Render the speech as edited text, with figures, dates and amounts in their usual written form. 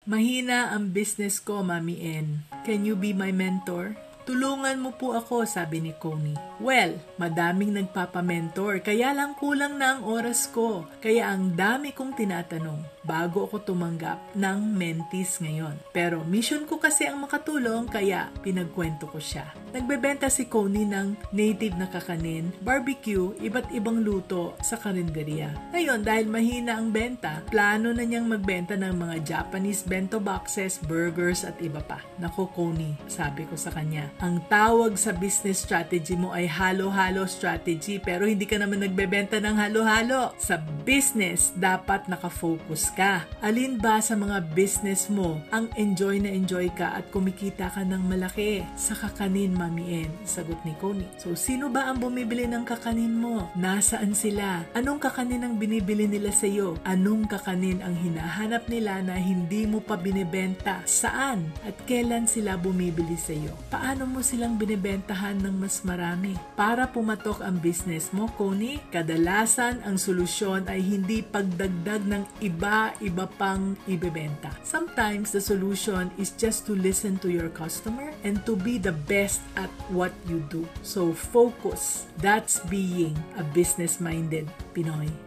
Mahina ang business ko, Mami N. Can you be my mentor? Tulungan mo po ako, sabi ni Connie. Well, madaming nagpapamentor, kaya lang kulang na ang oras ko. Kaya ang dami kong tinatanong bago ako tumanggap ng mentees ngayon. Pero mission ko kasi ang makatulong, kaya pinagkwento ko siya. Nagbebenta si Connie ng native na kakanin, barbecue, iba't ibang luto sa karinderya. Ngayon, dahil mahina ang benta, plano na niyang magbenta ng mga Japanese bento boxes, burgers at iba pa. Naku, Connie, sabi ko sa kanya, ang tawag sa business strategy mo ay halo-halo strategy, pero hindi ka naman nagbebenta ng halo-halo. Sa business, dapat nakafocus ka. Alin ba sa mga business mo ang enjoy na enjoy ka at kumikita ka ng malaki? Sa kakanin, Mami N, sagot ni Connie. So, sino ba ang bumibili ng kakanin mo? Nasaan sila? Anong kakanin ang binibili nila sa iyo? Anong kakanin ang hinahanap nila na hindi mo pa binibenta? Saan? At kailan sila bumibili sa iyo? Paano mo silang binibentahan ng mas marami? Para pumatok ang business mo, Connie, kadalasan ang solusyon ay hindi pagdagdag ng iba pang ibebenta. Sometimes the solution is just to listen to your customer and to be the best at what you do. So focus. That's being a business-minded Pinoy.